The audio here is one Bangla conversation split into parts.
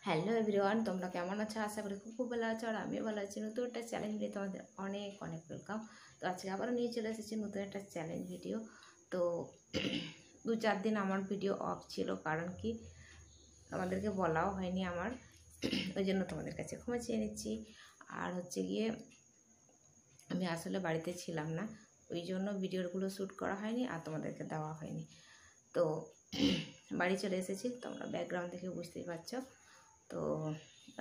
হ্যালো এভরিওয়ান, তোমরা কেমন আছো? আশা করি খুব ভালো আছো আর আমিও ভালো আছি। নতুন একটা চ্যালেঞ্জ ভিডিও তোমাদের অনেক অনেক ওয়েলকাম। তো আজকে আবারও নিয়ে চলে এসেছি নতুন একটা চ্যালেঞ্জ ভিডিও। তো 2-4 দিন আমার ভিডিও অফ ছিল, কারণ কি তোমাদেরকে বলাও হয়নি আমার, ওই জন্য তোমাদের কাছে ক্ষমা চেয়ে নিচ্ছি। আর হচ্ছে গিয়ে আমি আসলে বাড়িতে ছিলাম না, ওই জন্য ভিডিওগুলো শ্যুট করা হয়নি আর তোমাদেরকে দেওয়া হয়নি। তো বাড়ি চলে এসেছি, তোমরা ব্যাকগ্রাউন্ড দেখে বুঝতেই পারছো। তো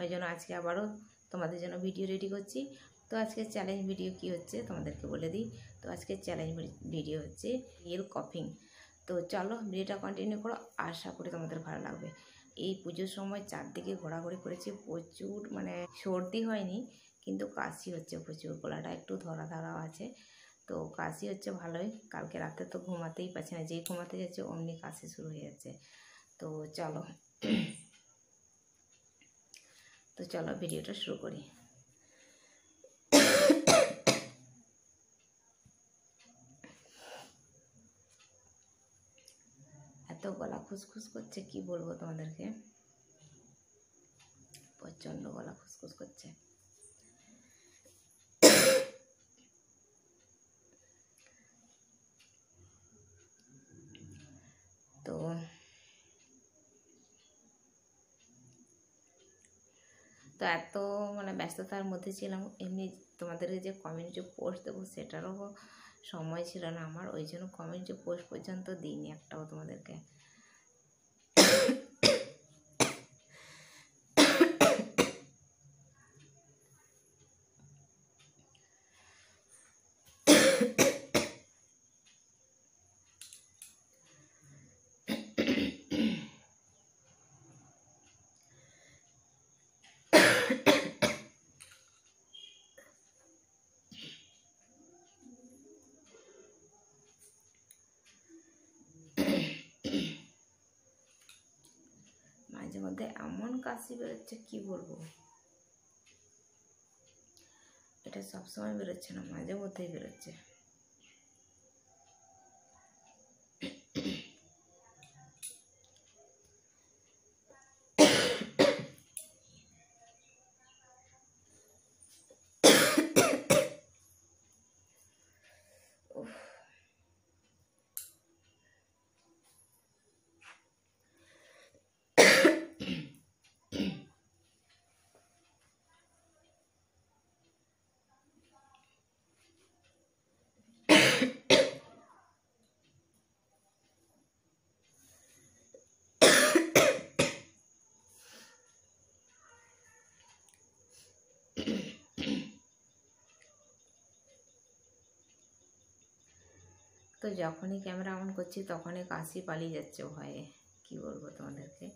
ওই জন্য আজকে আবারও তোমাদের জন্য ভিডিও রেডি করছি। তো আজকে চ্যালেঞ্জ ভিডিও কি হচ্ছে তোমাদেরকে বলে দিই। তো আজকে চ্যালেঞ্জ ভিডিও হচ্ছে রিয়েল কফিং। তো চলো ভিডিওটা কন্টিনিউ করো, আশা করি তোমাদের ভালো লাগবে। এই পুজোর সময় চারদিকে ঘোরাঘুরি করেছি, প্রচুর মানে সর্দি হয়নি কিন্তু কাশি হচ্ছে প্রচুর, গলাটা একটু ধরা ধরাও আছে। তো কাশি হচ্ছে ভালোই, কালকে রাতে তো ঘুমাতেই পারছি না, যেই ঘুমাতে যাচ্ছে অমনি কাশি শুরু হয়ে যাচ্ছে। তো চলো ভিডিওটা শুরু করি। এত গলা খুসখুস করছে কি বলবো তোমাদেরকে, প্রচণ্ড গলা খুসখুস করছে। তো তো এত মানে ব্যস্ততার মধ্যে ছিলাম, এমনি তোমাদেরকে যে কমিউনিটি পোস্ট দেবো সেটারও সময় ছিল না আমার, ওই জন্য কমিউনিটি পোস্ট পর্যন্ত দিইনি একটাও তোমাদেরকে। মাঝে মধ্যে এমন কাশি বেরোচ্ছে কি বলবো, এটা সবসময় বেরোচ্ছে না, মাঝে মধ্যেই বেরোচ্ছে। তো যখনই ক্যামেরা অন করছি তখনই কাশি পালিয়ে যাচ্ছে ভয়ে, কি বলবো তোমাদেরকে।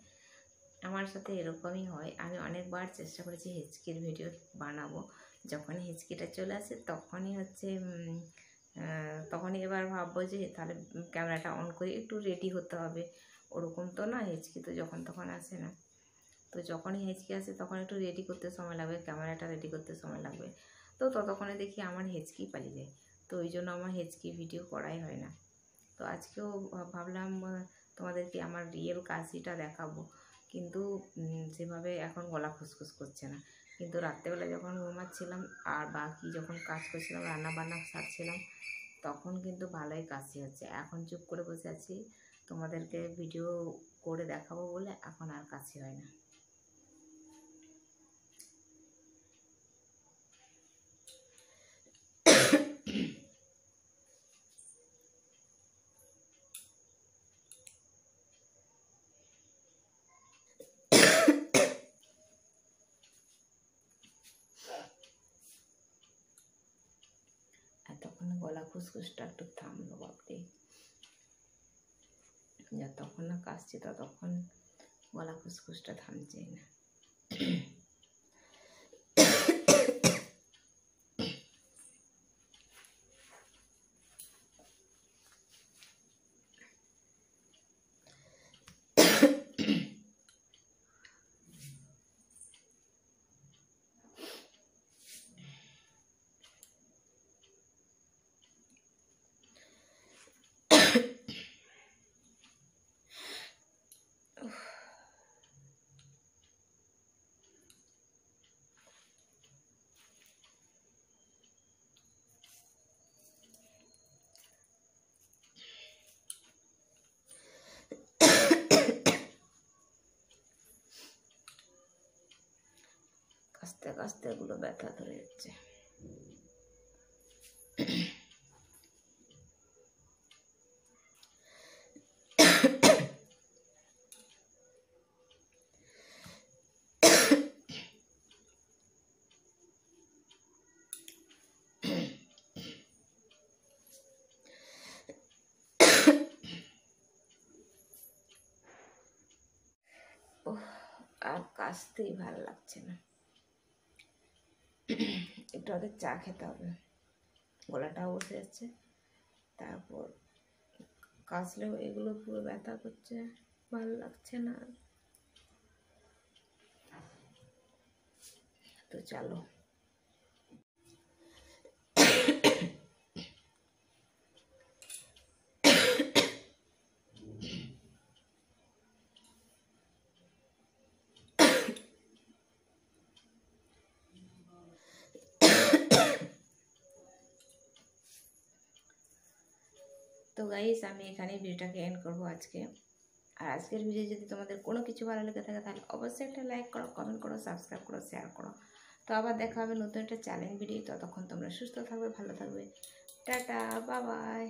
আমার সাথে এরকমই হয়, আমি অনেকবার চেষ্টা করেছি হিচকির ভিডিও বানাবো, যখনই হিচকিটা চলে আসে তখনই হচ্ছে তখনই এবার ভাববো যে তাহলে ক্যামেরাটা অন করে একটু রেডি হতে হবে। ওরকম তো না, হিচকি তো যখন তখন আসে না। তো যখনই হেঁচকি আসে তখন একটু রেডি করতে সময় লাগবে, ক্যামেরাটা রেডি করতে সময় লাগবে। তো ততক্ষণে দেখি আমার হেঁচকি পালিয়ে যায়, তো ওই জন্য আমার হেঁচকি ভিডিও করাই হয় না। তো আজকেও ভাবলাম তোমাদেরকে আমার রিয়েল কাশিটা দেখাবো, কিন্তু সেভাবে এখন গলা খুসখুস করছে না। কিন্তু রাত্রেবেলা যখন ঘুমাচ্ছিলাম আর বাকি যখন কাজ করছিলাম, রান্না বান্না সারছিলাম, তখন কিন্তু ভালোই কাশি হচ্ছে। এখন চুপ করে বসে আছি, তোমাদেরকে ভিডিও করে দেখাবো বলে এখন আর কাশি হয় না। এতক্ষণ গলা খুসখুসটা একটু থামলো বাপরে, যতক্ষণ না কাশছে ততক্ষণ গলা খুসখুসটা থামছেই না। আস্তে আস্তে এগুলো ব্যথা ধরে যাচ্ছে। আর কাশতেই ভালো লাগছে না, একটু আগে চা খেতে হবে, গলাটাও বসে যাচ্ছে। তারপর কাশলেও এগুলো পুরো ব্যথা করছে, ভালো লাগছে না। তো চলো তো গাইস আমি এখানেই ভিডিওটাকে এন্ড করবো আজকে। আর আজকের ভিডিও যদি তোমাদের কোনো কিছু ভালো লেগে থাকে তাহলে অবশ্যই একটা লাইক করো, কমেন্ট করো, সাবস্ক্রাইব করো, শেয়ার করো। তো আবার দেখা হবে নতুন একটা চ্যালেঞ্জ ভিডিও। ততক্ষণ তোমরা সুস্থ থাকবে, ভালো থাকবে। Tata, bye bye.